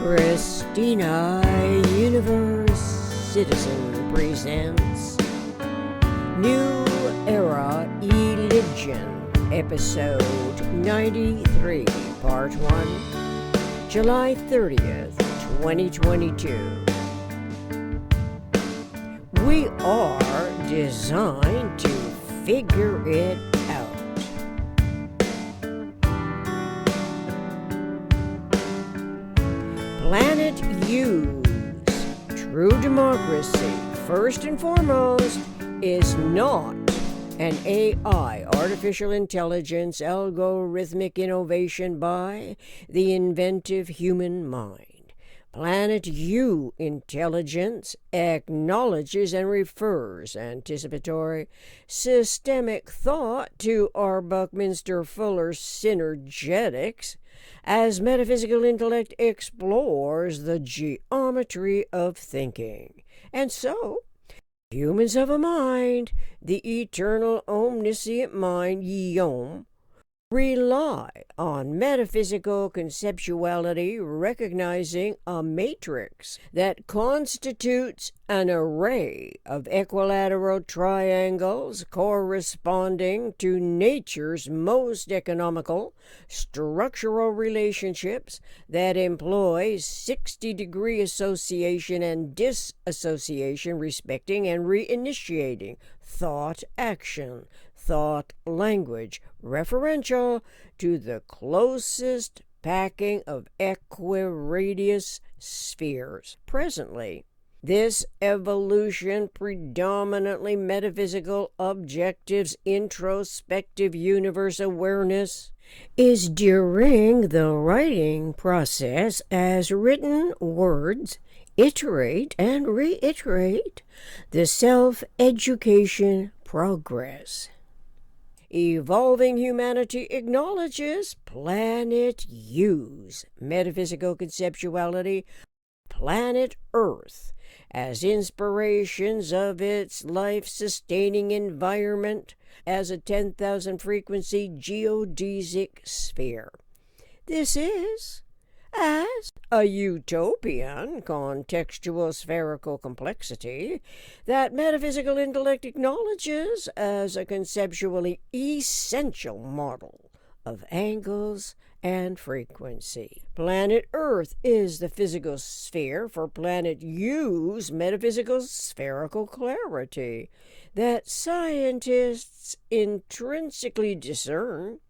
Christina Universe Citizen presents New Era Religion, Episode 93, Part 1, July 30th, 2022. We are designed to figure it out. Planet U's true democracy, first and foremost, is not an AI, artificial intelligence, algorithmic innovation by the inventive human mind. Planet U intelligence acknowledges and refers anticipatory systemic thought to our Buckminster Fuller Synergetics as metaphysical intellect explores the geometry of thinking. And so, humans of a mind, the eternal omniscient mind, Yom, rely on metaphysical conceptuality, recognizing a matrix that constitutes an array of equilateral triangles corresponding to nature's most economical structural relationships that employ 60-degree association and disassociation, respecting and reinitiating thought action, thought language, referential to the closest packing of equiradius spheres. Presently, this evolution, predominantly metaphysical objectives, introspective universe awareness, is during the writing process as written words iterate and reiterate the self-education progress. Evolving humanity acknowledges Planet U's metaphysical conceptuality, planet Earth, as inspirations of its life-sustaining environment as a 10,000 frequency geodesic sphere. This is as a utopian contextual spherical complexity that metaphysical intellect acknowledges as a conceptually essential model of angles and frequency. Planet Earth is the physical sphere for Planet U's metaphysical spherical clarity that scientists intrinsically discern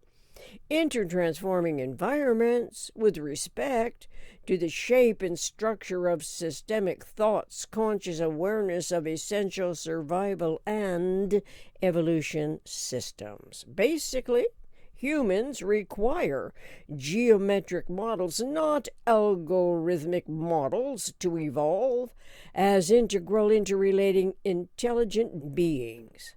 intertransforming environments with respect to the shape and structure of systemic thoughts, conscious awareness of essential survival and evolution systems. Basically, humans require geometric models, not algorithmic models, to evolve as integral, interrelating, intelligent beings.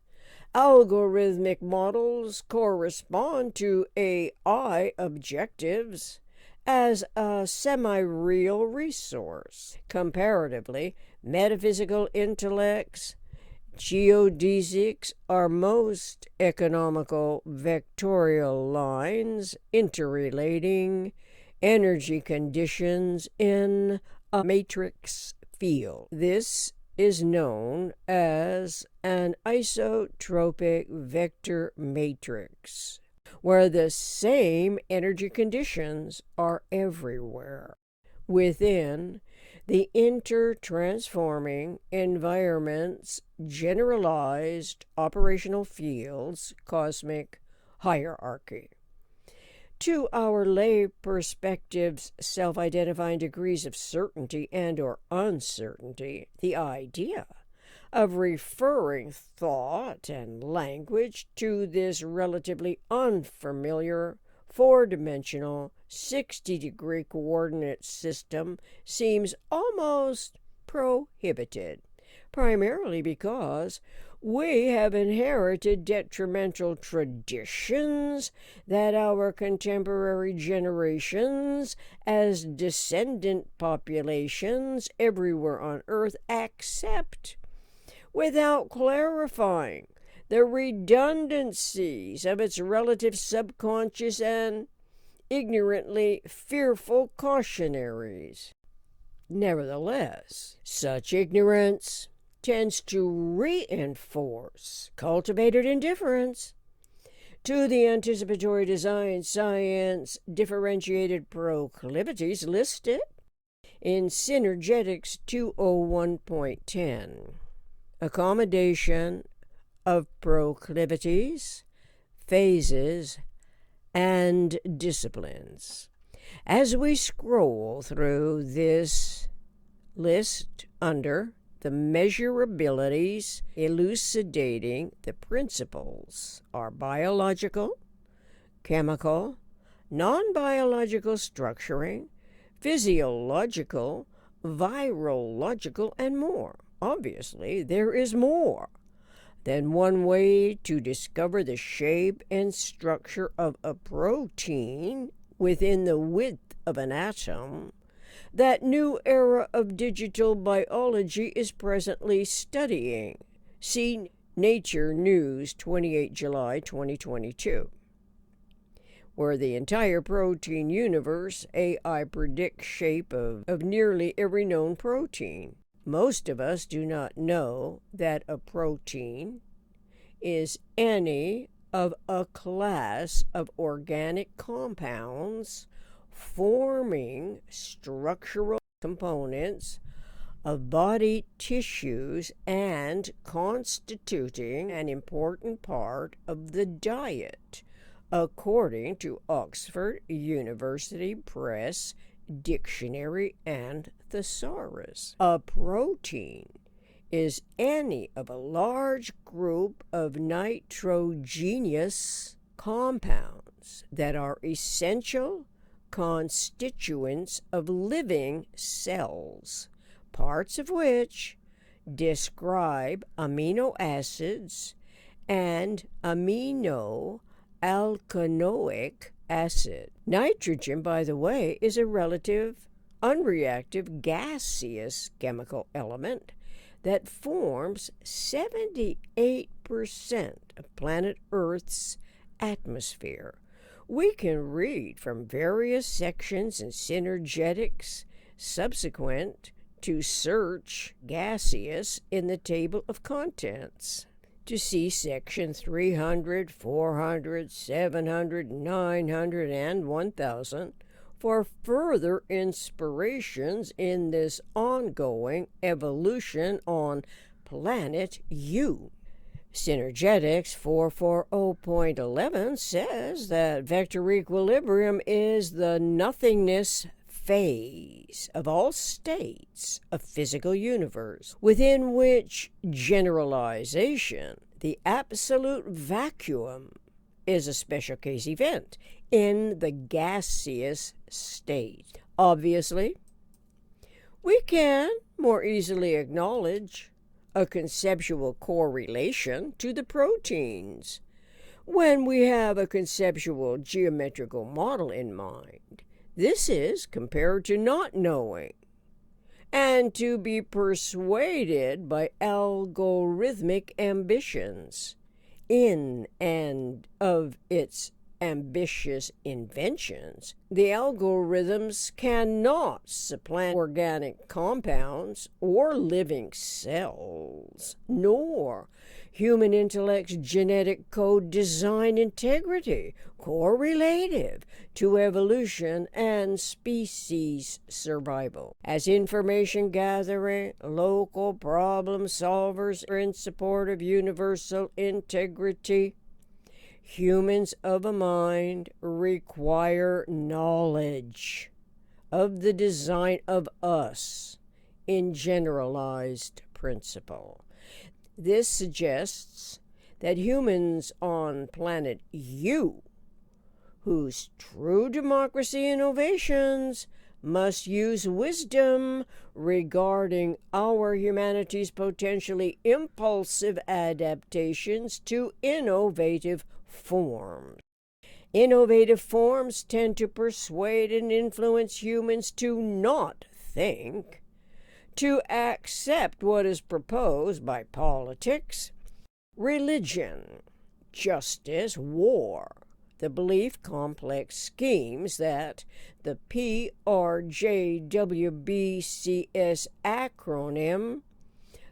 Algorithmic models correspond to AI objectives as a semi-real resource. Comparatively, metaphysical intellects, geodesics, are most economical vectorial lines interrelating energy conditions in a matrix field. This is known as an isotropic vector matrix, where the same energy conditions are everywhere within the intertransforming environment's generalized operational fields cosmic hierarchy. To our lay perspectives, self-identifying degrees of certainty and or uncertainty, the idea of referring thought and language to this relatively unfamiliar four-dimensional 60-degree coordinate system seems almost prohibited, primarily because we have inherited detrimental traditions that our contemporary generations, as descendant populations everywhere on Earth, accept without clarifying the redundancies of its relative subconscious and ignorantly fearful cautionaries. Nevertheless, such ignorance tends to reinforce cultivated indifference to the anticipatory design science differentiated proclivities listed in Synergetics 201.10. Accommodation of proclivities, phases, and disciplines. As we scroll through this list under the measurabilities elucidating the principles are biological, chemical, non-biological structuring, physiological, virological, and more. Obviously, there is more than one way to discover the shape and structure of a protein within the width of an atom that new era of digital biology is presently studying. See Nature News, 28 July 2022. Where the entire protein universe, AI predicts shape of nearly every known protein. Most of us do not know that a protein is any of a class of organic compounds forming structural components of body tissues and constituting an important part of the diet, according to Oxford University Press Dictionary and Thesaurus. A protein is any of a large group of nitrogenous compounds that are essential constituents of living cells, parts of which describe amino acids and amino-alkanoic acid. Nitrogen, by the way, is a relative, unreactive, gaseous chemical element that forms 78% of planet Earth's atmosphere. We can read from various sections in Synergetics subsequent to search gaseous in the table of contents to see section 300, 400, 700, 900, and 1000 for further inspirations in this ongoing evolution on planet U. Synergetics 440.11 says that vector equilibrium is the nothingness phase of all states of physical universe, within which generalization, the absolute vacuum, is a special case event in the gaseous state. Obviously, we can more easily acknowledge a conceptual correlation to the proteins when we have a conceptual geometrical model in mind. This is compared to not knowing and to be persuaded by algorithmic ambitions in and of its ambitious inventions. The algorithms cannot supplant organic compounds or living cells, nor human intellect's genetic code design integrity, correlative to evolution and species survival. As information gathering, local problem solvers in support of universal integrity, humans of a mind require knowledge of the design of us in generalized principle. This suggests that humans on planet U, whose true democracy innovations must use wisdom regarding our humanity's potentially impulsive adaptations to innovative forms. Innovative forms tend to persuade and influence humans to not think, to accept what is proposed by politics, religion, justice, war, the belief complex schemes that the PRJWBCS acronym,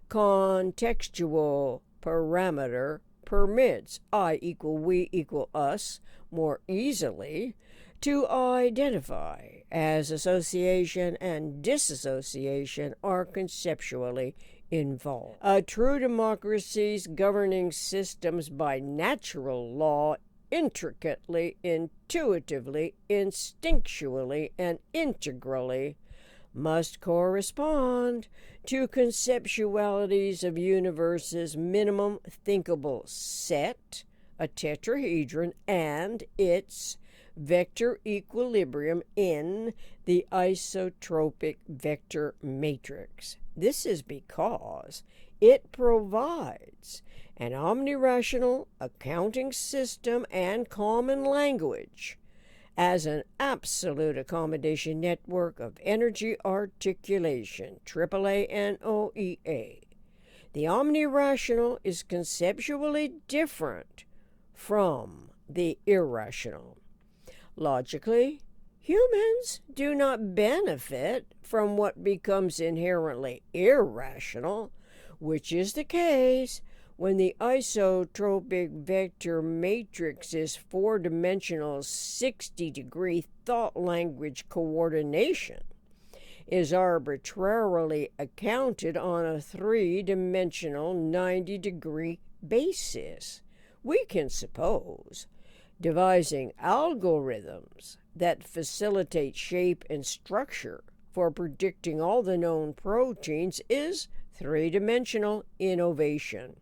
contextual parameter, permits I equal we equal us more easily to identify as association and disassociation are conceptually involved. A true democracy's governing systems by natural law intricately, intuitively, instinctually, and integrally must correspond to conceptualities of universe's minimum thinkable set, a tetrahedron, and its vector equilibrium in the isotropic vector matrix. This is because it provides an omnirational accounting system and common language as an absolute accommodation network of energy articulation, AAA. The omnirational is conceptually different from the irrational. Logically, humans do not benefit from what becomes inherently irrational, which is the case when the isotropic vector matrix's four-dimensional 60-degree thought-language coordination is arbitrarily accounted on a three-dimensional 90-degree basis. We can suppose devising algorithms that facilitate shape and structure for predicting all the known proteins is three-dimensional innovation.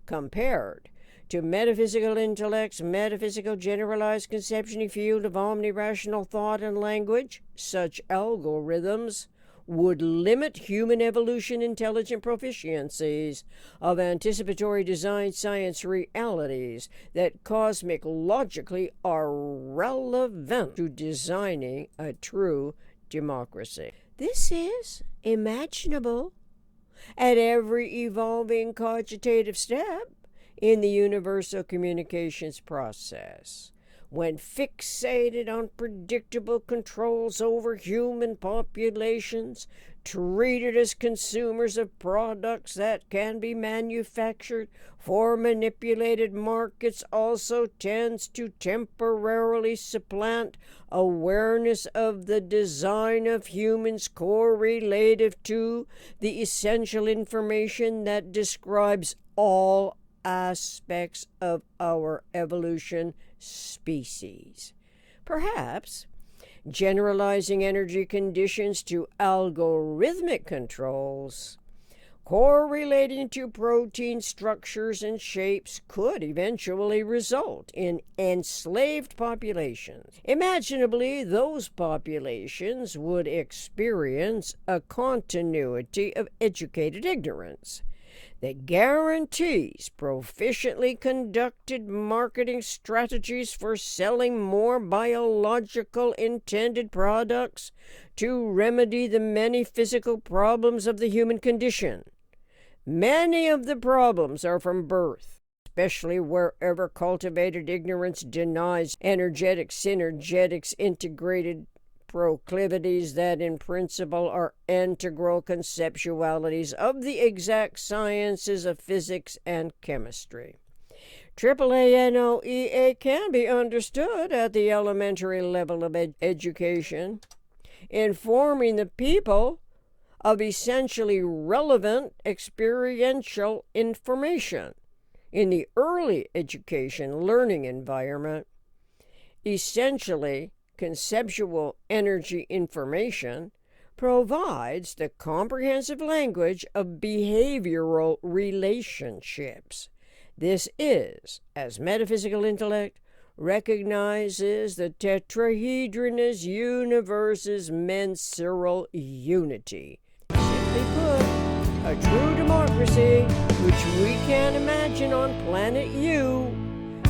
Compared to metaphysical intellect's metaphysical generalized conception field of omnirational thought and language, such algorithms would limit human evolution intelligent proficiencies of anticipatory design science realities that cosmic logically are relevant to designing a true democracy. This is imaginable at every evolving cogitative step in the universal communications process. When fixated on predictable controls over human populations, treated as consumers of products that can be manufactured for manipulated markets, also tends to temporarily supplant awareness of the design of humans correlative to the essential information that describes all aspects of our evolution species. Perhaps generalizing energy conditions to algorithmic controls correlating to protein structures and shapes could eventually result in enslaved populations. Imaginably, those populations would experience a continuity of educated ignorance that guarantees proficiently conducted marketing strategies for selling more biological intended products to remedy the many physical problems of the human condition. Many of the problems are from birth, especially wherever cultivated ignorance denies energetic synergetics integrated proclivities that in principle are integral conceptualities of the exact sciences of physics and chemistry. AAA can be understood at the elementary level of education, informing the people of essentially relevant experiential information. In the early education learning environment, essentially conceptual energy information provides the comprehensive language of behavioral relationships. This is, as metaphysical intellect recognizes the tetrahedron as universe's mensural unity. Simply put, a true democracy, which we can imagine on planet U,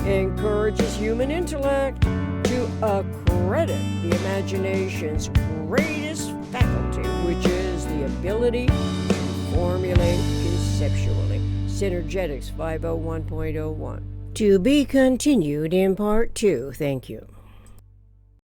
encourages human intellect to accredit the imagination's greatest faculty, which is the ability to formulate conceptually. Synergetics 501.01. To be continued in part 2. Thank you.